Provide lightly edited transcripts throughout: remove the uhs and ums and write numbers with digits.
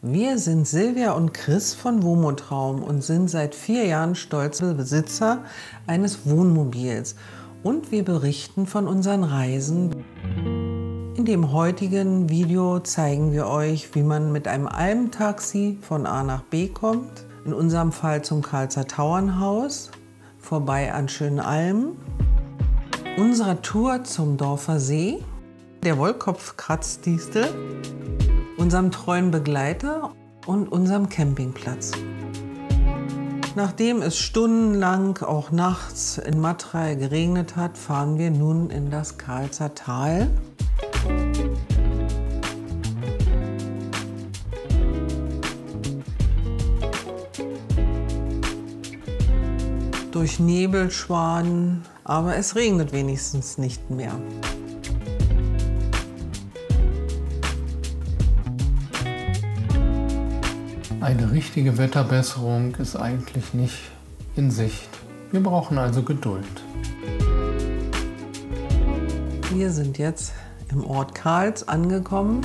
Wir sind Silvia und Chris von Wohnmotraum und sind seit 4 Jahren stolze Besitzer eines Wohnmobils. Und wir berichten von unseren Reisen. In dem heutigen Video zeigen wir euch, wie man mit einem Almtaxi von A nach B kommt. In unserem Fall zum Karlser Tauernhaus, vorbei an schönen Almen. Unserer Tour zum Dorfer See, der Wollkopfkratzdistel, unserem treuen Begleiter und unserem Campingplatz. Nachdem es stundenlang, auch nachts in Matrei geregnet hat, fahren wir nun in das Karlser Tal. Durch Nebelschwaden, aber es regnet wenigstens nicht mehr. Eine richtige Wetterbesserung ist eigentlich nicht in Sicht. Wir brauchen also Geduld. Wir sind jetzt im Ort Karls angekommen.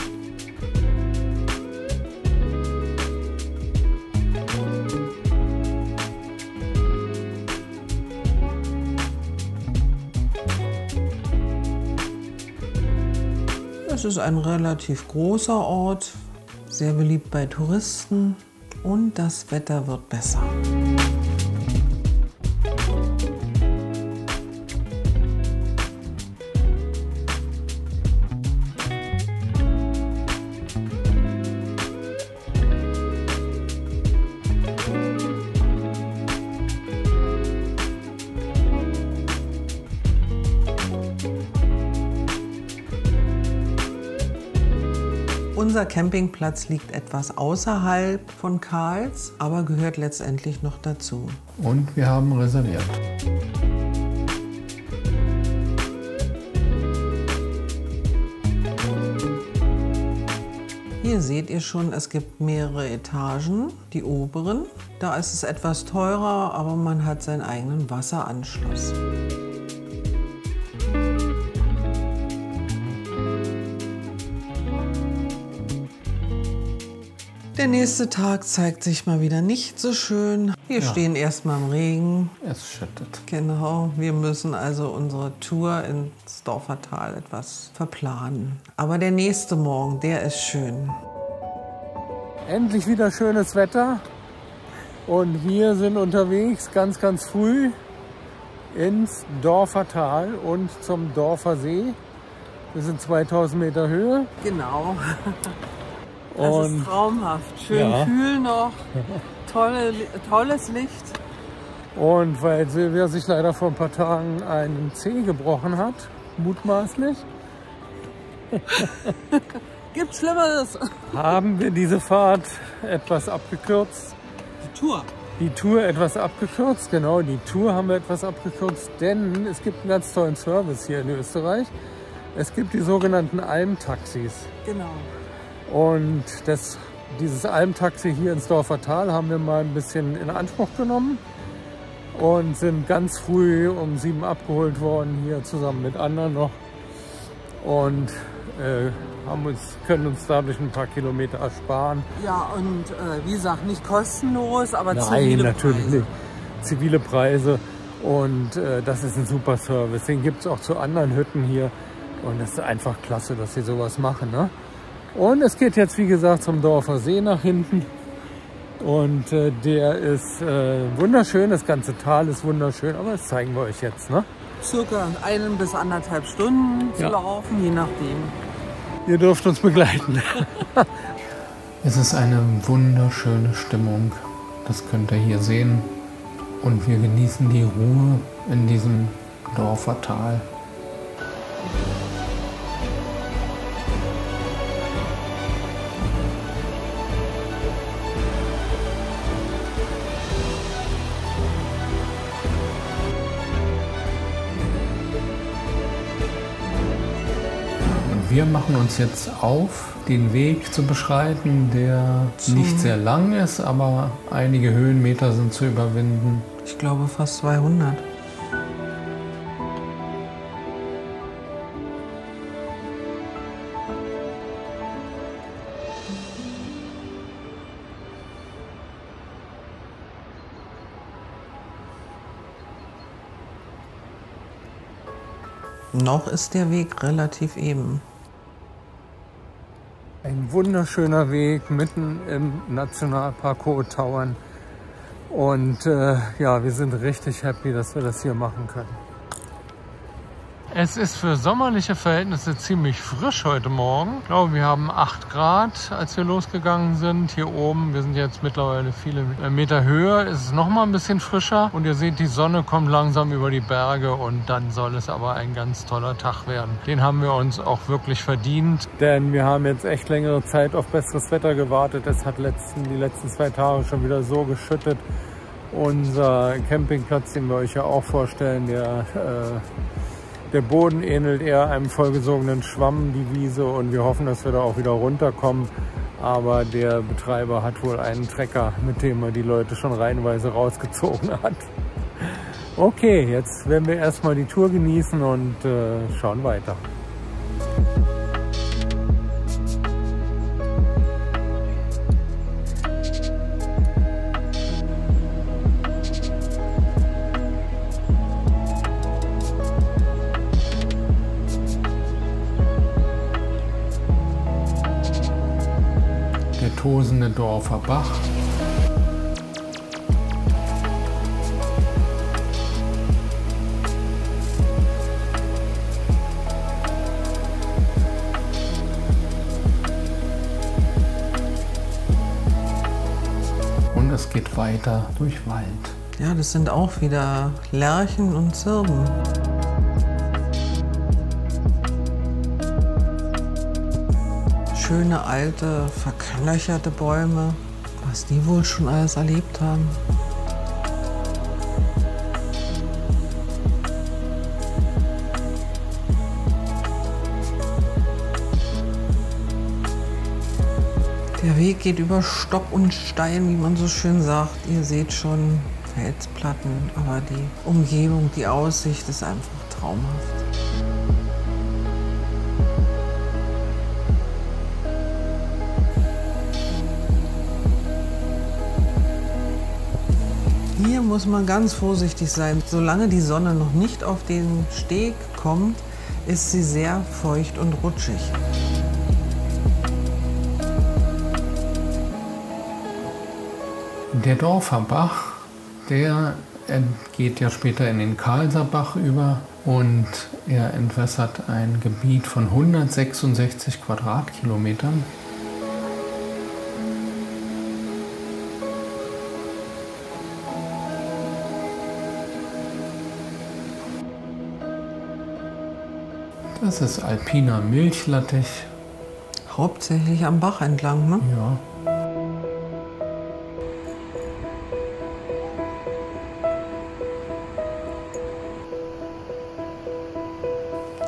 Es ist ein relativ großer Ort, sehr beliebt bei Touristen und das Wetter wird besser. Unser Campingplatz liegt etwas außerhalb von Karls, aber gehört letztendlich noch dazu. Und wir haben reserviert. Hier seht ihr schon, es gibt mehrere Etagen, die oberen. Da ist es etwas teurer, aber man hat seinen eigenen Wasseranschluss. Der nächste Tag zeigt sich mal wieder nicht so schön. Wir stehen erstmal im Regen. Es schüttet. Genau, wir müssen also unsere Tour ins Dorfer Tal etwas verplanen. Aber der nächste Morgen, der ist schön. Endlich wieder schönes Wetter und wir sind unterwegs ganz früh ins Dorfer Tal und zum Dorfer See. Wir sind 2000 Meter Höhe. Genau. Das ist traumhaft. Schön kühl noch, tolles Licht. Und weil Silvia sich leider vor ein paar Tagen einen Zeh gebrochen hat, mutmaßlich, Gibt's Schlimmeres? haben wir diese Fahrt etwas abgekürzt. Die Tour etwas abgekürzt, genau, die Tour haben wir etwas abgekürzt, denn es gibt einen ganz tollen Service hier in Österreich. Es gibt die sogenannten Almtaxis. Genau. Und dieses Almtaxi hier ins Dorfer Tal haben wir mal ein bisschen in Anspruch genommen und sind ganz früh um 7 abgeholt worden, hier zusammen mit anderen noch. Und können uns dadurch ein paar Kilometer ersparen. Ja, und wie gesagt, nicht kostenlos, aber Nein, zivile natürlich Preise. nicht. Zivile Preise. Und das ist ein super Service. Den gibt es auch zu anderen Hütten hier. Und es ist einfach klasse, dass sie sowas machen, ne? Und es geht jetzt, wie gesagt, zum Dorfer See nach hinten. Und der ist wunderschön, das ganze Tal ist wunderschön, aber das zeigen wir euch jetzt, ne? Circa 1 bis 1,5 Stunden zu laufen, je nachdem. Ihr dürft uns begleiten. Es ist eine wunderschöne Stimmung, das könnt ihr hier sehen. Und wir genießen die Ruhe in diesem Dorfer Tal. Wir machen uns jetzt auf, den Weg zu beschreiten, der nicht sehr lang ist, aber einige Höhenmeter sind zu überwinden. Ich glaube fast 200. Noch ist der Weg relativ eben. Ein wunderschöner Weg mitten im Nationalpark Hohe Tauern. Und ja, wir sind richtig happy, dass wir das hier machen können. Es ist für sommerliche Verhältnisse ziemlich frisch heute Morgen. Ich glaube, wir haben 8 Grad, als wir losgegangen sind. Hier oben, wir sind jetzt mittlerweile viele Meter höher, ist es noch mal ein bisschen frischer. Und ihr seht, die Sonne kommt langsam über die Berge und dann soll es aber ein ganz toller Tag werden. Den haben wir uns auch wirklich verdient, denn wir haben jetzt echt längere Zeit auf besseres Wetter gewartet. Es hat die letzten 2 Tage schon wieder so geschüttet. Unser Campingplatz, den wir euch ja auch vorstellen, der Boden ähnelt eher einem vollgesogenen Schwamm, die Wiese, und wir hoffen, dass wir da auch wieder runterkommen. Aber der Betreiber hat wohl einen Trecker, mit dem er die Leute schon reihenweise rausgezogen hat. Okay, jetzt werden wir erstmal die Tour genießen und schauen weiter. Tosende Dorfer Bach. Und es geht weiter durch Wald. Ja, das sind auch wieder Lärchen und Zirben. Schöne alte, verknöcherte Bäume, was die wohl schon alles erlebt haben. Der Weg geht über Stock und Stein, wie man so schön sagt. Ihr seht schon Felsplatten, aber die Umgebung, die Aussicht ist einfach traumhaft. Hier muss man ganz vorsichtig sein. Solange die Sonne noch nicht auf den Steg kommt, ist sie sehr feucht und rutschig. Der Dorfer Bach, der geht ja später in den Karlser Bach über und er entwässert ein Gebiet von 166 Quadratkilometern. Das ist alpiner Milchlattich. Hauptsächlich am Bach entlang, ne? Ja.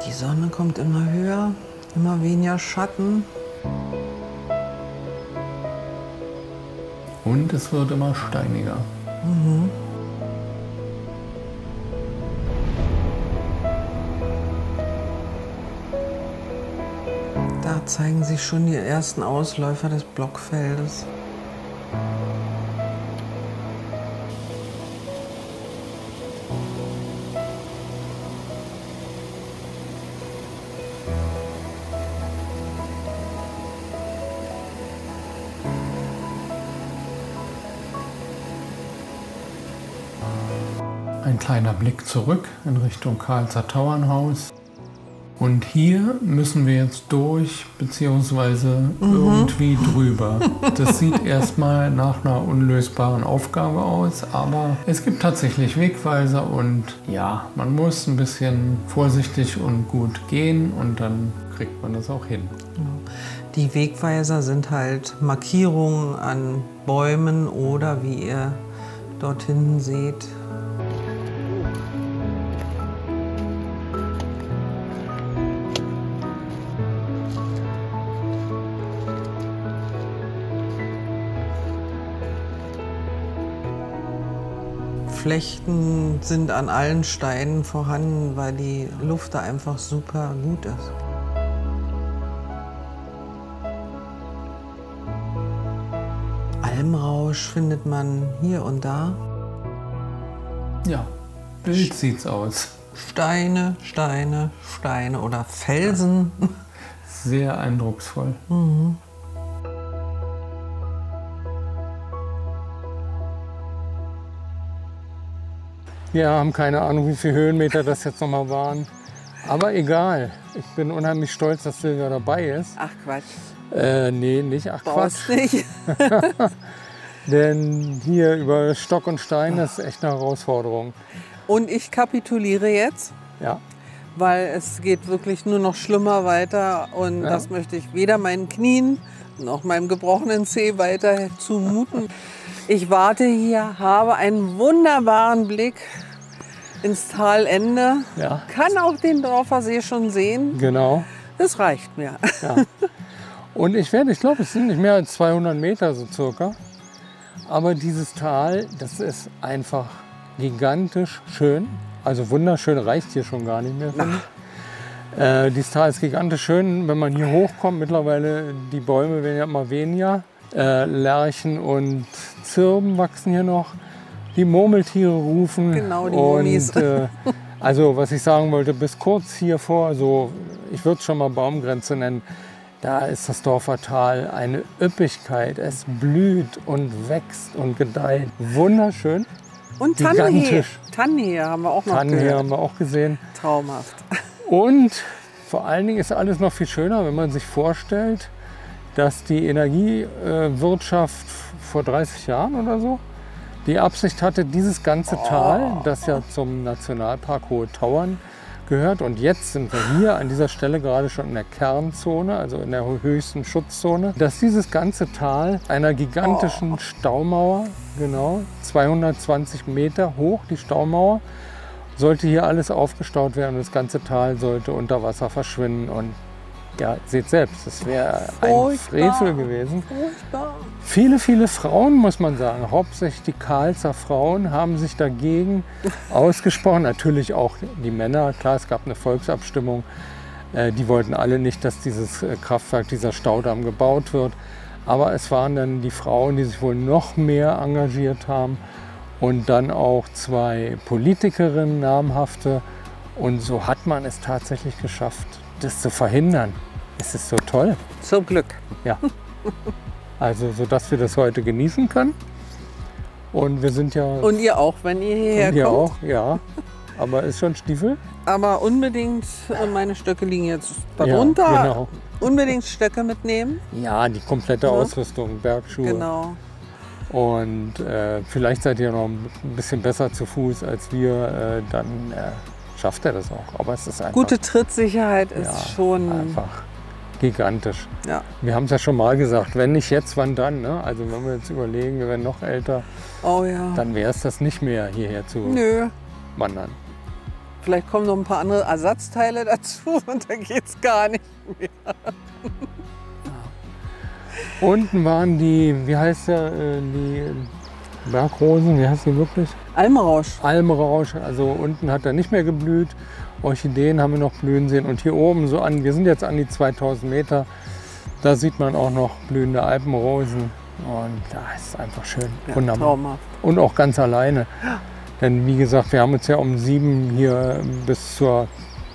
Die Sonne kommt immer höher, immer weniger Schatten. Und es wird immer steiniger. Mhm. Da zeigen sich schon die ersten Ausläufer des Blockfeldes. Ein kleiner Blick zurück in Richtung Karlser Tauernhaus. Und hier müssen wir jetzt durch, beziehungsweise irgendwie drüber. Das sieht erstmal nach einer unlösbaren Aufgabe aus, aber es gibt tatsächlich Wegweiser und ja, man muss ein bisschen vorsichtig und gut gehen und dann kriegt man das auch hin. Die Wegweiser sind halt Markierungen an Bäumen oder, wie ihr dort hinten seht, Flechten sind an allen Steinen vorhanden, weil die Luft da einfach super gut ist. Almrausch findet man hier und da. Ja, Bild sieht's aus. Steine, Steine, Steine oder Felsen. Sehr eindrucksvoll. Wir haben keine Ahnung, wie viele Höhenmeter das jetzt nochmal waren. Aber egal. Ich bin unheimlich stolz, dass Silvia dabei ist. Ach Quatsch. Nee, nicht. Ach Brauchst Quatsch. nicht. Denn hier über Stock und Stein, das ist echt eine Herausforderung. Und ich kapituliere jetzt, Ja. weil es geht wirklich nur noch schlimmer weiter. Und Ja. das möchte ich weder meinen Knien noch meinem gebrochenen Zeh weiter zumuten. Ich warte hier, habe einen wunderbaren Blick ins Talende. Ja. Kann auch den Dorfer See schon sehen. Genau. Das reicht mir. Ja. Und ich glaube, es sind nicht mehr als 200 Meter so circa. Aber dieses Tal, das ist einfach gigantisch schön. Also wunderschön reicht hier schon gar nicht mehr. finde ich. Dieses Tal ist gigantisch schön, wenn man hier hochkommt. Mittlerweile, die Bäume werden ja immer weniger. Lärchen und Zirben wachsen hier noch. Die Murmeltiere rufen. Genau, die Murmis. Und also was ich sagen wollte, bis kurz hier vor, so, ich würde es schon mal Baumgrenze nennen, da ist das Dorfer Tal eine Üppigkeit. Es blüht und wächst und gedeiht. Wunderschön. Und Tannenheer. Gigantisch. Tannenheer haben wir auch noch Tannenheer gehört. haben wir auch gesehen. Traumhaft. Und vor allen Dingen ist alles noch viel schöner, wenn man sich vorstellt, dass die Energiewirtschaft vor 30 Jahren oder so die Absicht hatte, dieses ganze Tal, das ja zum Nationalpark Hohe Tauern gehört. Und jetzt sind wir hier an dieser Stelle gerade schon in der Kernzone, also in der höchsten Schutzzone, dass dieses ganze Tal einer gigantischen Staumauer, genau, 220 Meter hoch, die Staumauer, sollte hier alles aufgestaut werden und das ganze Tal sollte unter Wasser verschwinden. Und ja, seht selbst, das wäre ein Furchtbar. Frevel gewesen. Furchtbar. Viele, viele Frauen, muss man sagen, hauptsächlich die Karlser Frauen, haben sich dagegen ausgesprochen. Natürlich auch die Männer. Klar, es gab eine Volksabstimmung. Die wollten alle nicht, dass dieses Kraftwerk, dieser Staudamm gebaut wird. Aber es waren dann die Frauen, die sich wohl noch mehr engagiert haben. Und dann auch 2 Politikerinnen, namhafte. Und so hat man es tatsächlich geschafft, das zu verhindern. Es ist so toll. Zum Glück. Ja. Also, sodass wir das heute genießen können. Und wir sind ja. Und ihr auch, wenn ihr hierher und ihr kommt. auch, ja. Aber ist schon Stiefel? Aber unbedingt, meine Stöcke liegen jetzt darunter. Ja, genau. Unbedingt Stöcke mitnehmen. Ja, die komplette Ja. Ausrüstung, Bergschuhe. Genau. Und vielleicht seid ihr noch ein bisschen besser zu Fuß als wir. Dann schafft er das auch. Aber es ist einfach. Gute Trittsicherheit ist ja, schon. einfach gigantisch. Ja. Wir haben es ja schon mal gesagt, wenn nicht jetzt, wann dann? Ne? Also wenn wir jetzt überlegen, wir werden noch älter, Oh ja. dann wäre es das nicht mehr, hierher zu Nö. wandern. Vielleicht kommen noch ein paar andere Ersatzteile dazu und dann geht's gar nicht mehr. Unten waren die, wie heißt der, die Bergrosen, wie heißt die wirklich? Almrausch. Almrausch, also unten hat er nicht mehr geblüht. Orchideen haben wir noch blühen sehen. Und hier oben, so an, wir sind jetzt an die 2000 Meter, da sieht man auch noch blühende Alpenrosen. Und da ist es einfach schön, Ja, wunderbar. traumhaft. Und auch ganz alleine. Denn wie gesagt, wir haben uns ja um 7 hier bis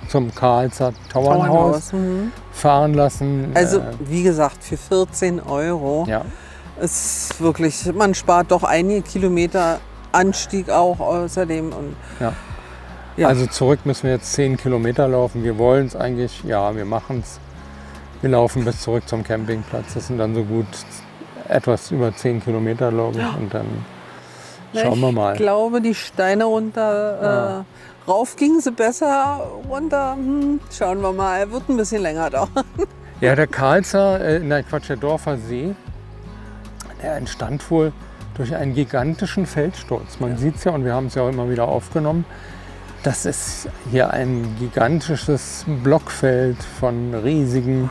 zum Karlser Tauernhaus fahren lassen. Also wie gesagt, für 14 € ja. ist wirklich, man spart doch einige Kilometer Anstieg auch außerdem. Und Ja. Ja. Also zurück müssen wir jetzt 10 Kilometer laufen. Wir wollen es eigentlich, ja, wir machen es. Wir laufen bis zurück zum Campingplatz. Das sind dann so gut etwas über 10 Kilometer, glaube ich. Und dann schauen wir mal. Ich glaube, die Steine runter, rauf gingen sie besser, runter, schauen wir mal. Wird ein bisschen länger dauern. Ja, der Karlser, der Dorfer See, der entstand wohl durch einen gigantischen Felssturz. Man sieht es ja, und wir haben es ja auch immer wieder aufgenommen. Das ist hier ein gigantisches Blockfeld von riesigen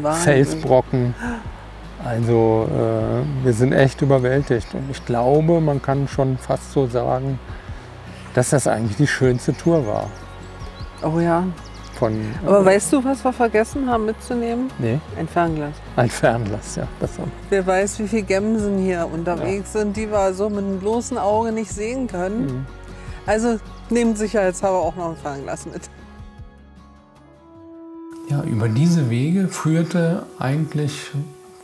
Wahnsinn. Felsbrocken. Also wir sind echt überwältigt. Und ich glaube, man kann schon fast so sagen, dass das eigentlich die schönste Tour war. Oh ja. Aber weißt du, was wir vergessen haben mitzunehmen? Nee, Ein Fernglas. ein Fernglas, ja. Wer weiß, wie viele Gämsen hier unterwegs sind, die wir so mit dem bloßen Auge nicht sehen können. Also nehmt sicherheitshalber auch noch ein Fernglas mit. Ja, über diese Wege führte eigentlich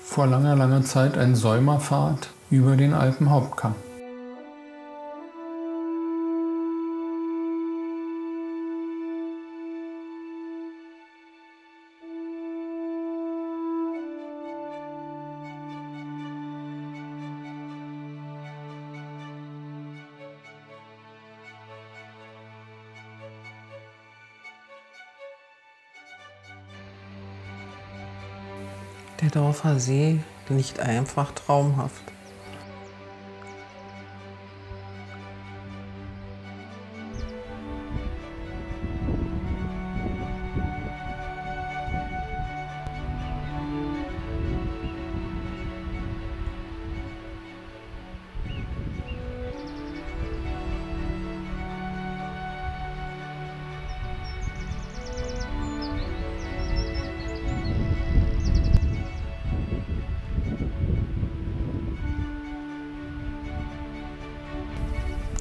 vor langer, langer Zeit ein Säumerpfad über den Alpenhauptkamm. Der Dorfer See liegt einfach traumhaft.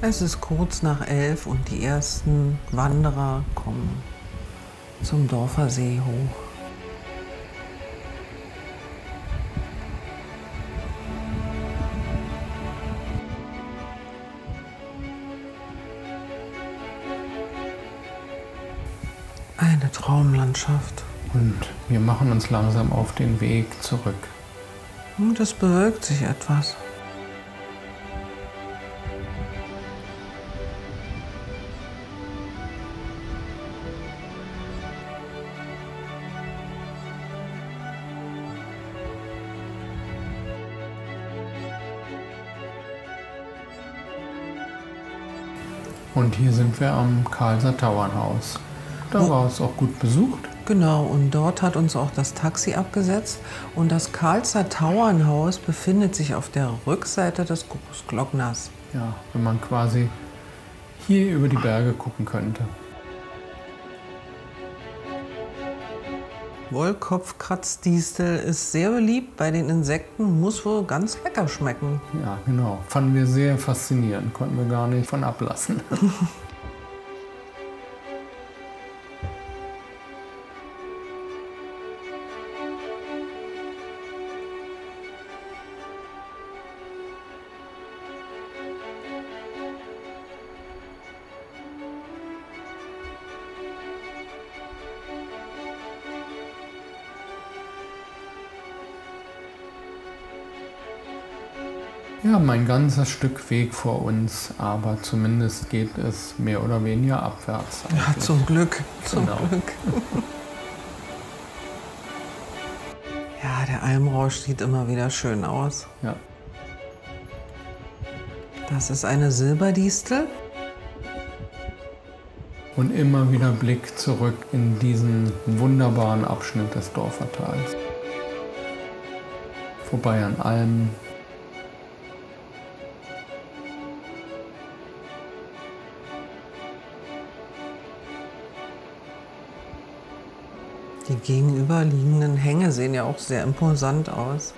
Es ist kurz nach 11 und die ersten Wanderer kommen zum Dorfer See hoch. Eine Traumlandschaft. Und wir machen uns langsam auf den Weg zurück. Und es bewölkt sich etwas. Und hier sind wir am Karlser Tauernhaus. Da war es auch gut besucht. Genau, und dort hat uns auch das Taxi abgesetzt. Und das Karlser Tauernhaus befindet sich auf der Rückseite des Großglockners. Ja, wenn man quasi hier über die Berge gucken könnte. Wollkopfkratzdistel ist sehr beliebt bei den Insekten, muss wohl ganz lecker schmecken. Ja, genau. Fanden wir sehr faszinierend, konnten wir gar nicht von ablassen. Wir haben ein ganzes Stück Weg vor uns, aber zumindest geht es mehr oder weniger abwärts. Ja, zum Glück. Zum Genau. Glück. Ja, der Almrausch sieht immer wieder schön aus. Ja. Das ist eine Silberdistel. Und immer wieder Blick zurück in diesen wunderbaren Abschnitt des Dorfertals. Vorbei an Almen. Die gegenüberliegenden Hänge sehen ja auch sehr imposant aus.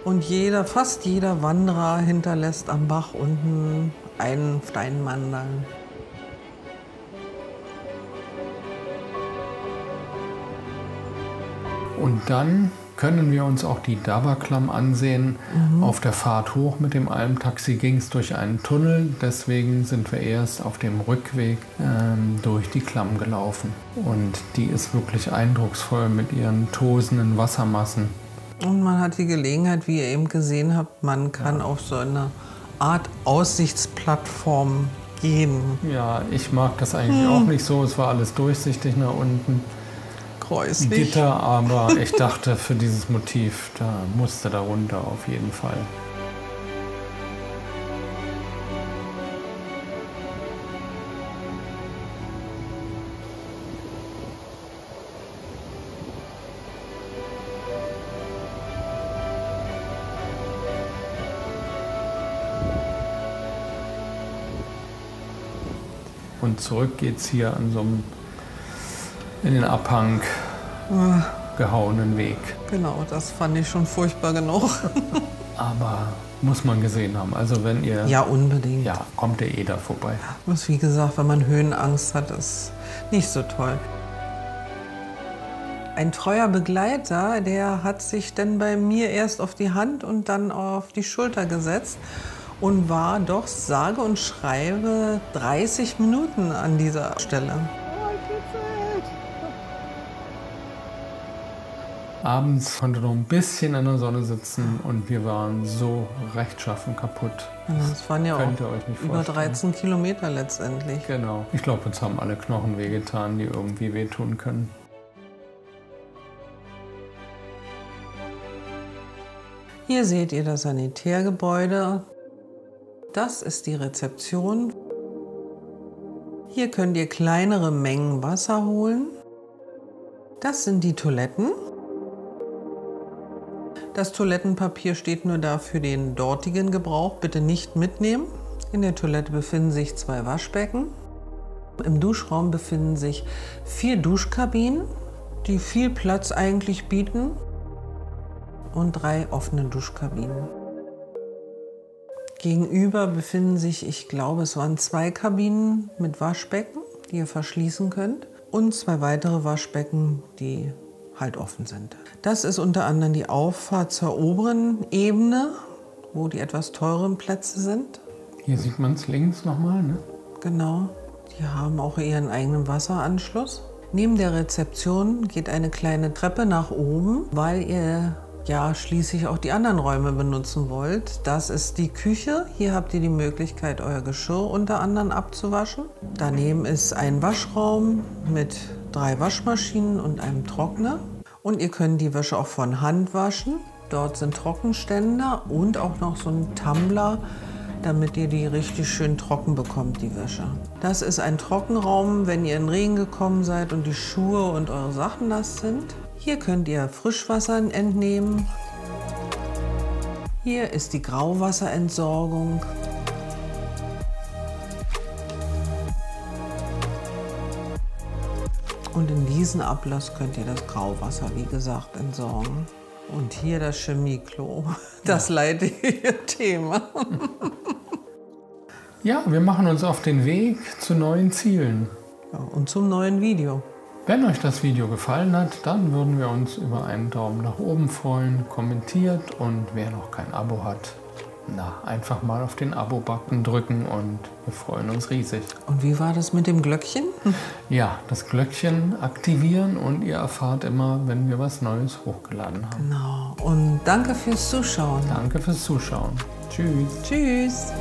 Und fast jeder Wanderer hinterlässt am Bach unten einen Steinmandal. Und dann können wir uns auch die Daberklamm ansehen. Auf der Fahrt hoch mit dem Almtaxi ging es durch einen Tunnel. Deswegen sind wir erst auf dem Rückweg durch die Klamm gelaufen. Und die ist wirklich eindrucksvoll mit ihren tosenden Wassermassen. Und man hat die Gelegenheit, wie ihr eben gesehen habt, man kann auf so eine Art Aussichtsplattform gehen. Ja, ich mag das eigentlich auch nicht so. Es war alles durchsichtig nach unten. Gräuslich. Gitter, aber ich dachte, für dieses Motiv, da musste da runter auf jeden Fall. Und zurück geht's hier an so einem, in den Abhang gehauenen Weg. Genau, das fand ich schon furchtbar genug. Aber muss man gesehen haben. Also wenn ihr... Ja, unbedingt. Ja, kommt ihr da vorbei. Was, wie gesagt, wenn man Höhenangst hat, ist nicht so toll. Ein treuer Begleiter, der hat sich dann bei mir erst auf die Hand und dann auf die Schulter gesetzt und war doch sage und schreibe 30 Minuten an dieser Stelle. Abends konnte noch ein bisschen in der Sonne sitzen und wir waren so rechtschaffen kaputt. Das waren ja Könnt ihr auch euch nicht über vorstellen. 13 Kilometer letztendlich. Genau. Ich glaube, uns haben alle Knochen wehgetan, die irgendwie wehtun können. Hier seht ihr das Sanitärgebäude. Das ist die Rezeption. Hier könnt ihr kleinere Mengen Wasser holen. Das sind die Toiletten. Das Toilettenpapier steht nur da für den dortigen Gebrauch. Bitte nicht mitnehmen. In der Toilette befinden sich 2 Waschbecken. Im Duschraum befinden sich 4 Duschkabinen, die viel Platz eigentlich bieten. Und 3 offene Duschkabinen. Gegenüber befinden sich, ich glaube, es waren 2 Kabinen mit Waschbecken, die ihr verschließen könnt. Und 2 weitere Waschbecken, die halt offen sind. Das ist unter anderem die Auffahrt zur oberen Ebene, wo die etwas teureren Plätze sind. Hier sieht man es links nochmal, ne? Genau, die haben auch ihren eigenen Wasseranschluss. Neben der Rezeption geht eine kleine Treppe nach oben, weil ihr ja schließlich auch die anderen Räume benutzen wollt. Das ist die Küche. Hier habt ihr die Möglichkeit, euer Geschirr unter anderem abzuwaschen. Daneben ist ein Waschraum mit 3 Waschmaschinen und einem Trockner. Und ihr könnt die Wäsche auch von Hand waschen. Dort sind Trockenständer und auch noch so ein Tumbler, damit ihr die richtig schön trocken bekommt, die Wäsche. Das ist ein Trockenraum, wenn ihr in den Regen gekommen seid und die Schuhe und eure Sachen nass sind. Hier könnt ihr Frischwasser entnehmen. Hier ist die Grauwasserentsorgung. Und in diesen Ablass könnt ihr das Grauwasser, wie gesagt, entsorgen. Und hier das Chemieklo, das leidige Thema. Ja, wir machen uns auf den Weg zu neuen Zielen. Ja, und zum neuen Video. Wenn euch das Video gefallen hat, dann würden wir uns über einen Daumen nach oben freuen, kommentiert und wer noch kein Abo hat, na, einfach mal auf den Abo-Button drücken und wir freuen uns riesig. Und wie war das mit dem Glöckchen? Ja, das Glöckchen aktivieren und ihr erfahrt immer, wenn wir was Neues hochgeladen haben. Genau. Und danke fürs Zuschauen. Danke fürs Zuschauen. Tschüss. Tschüss.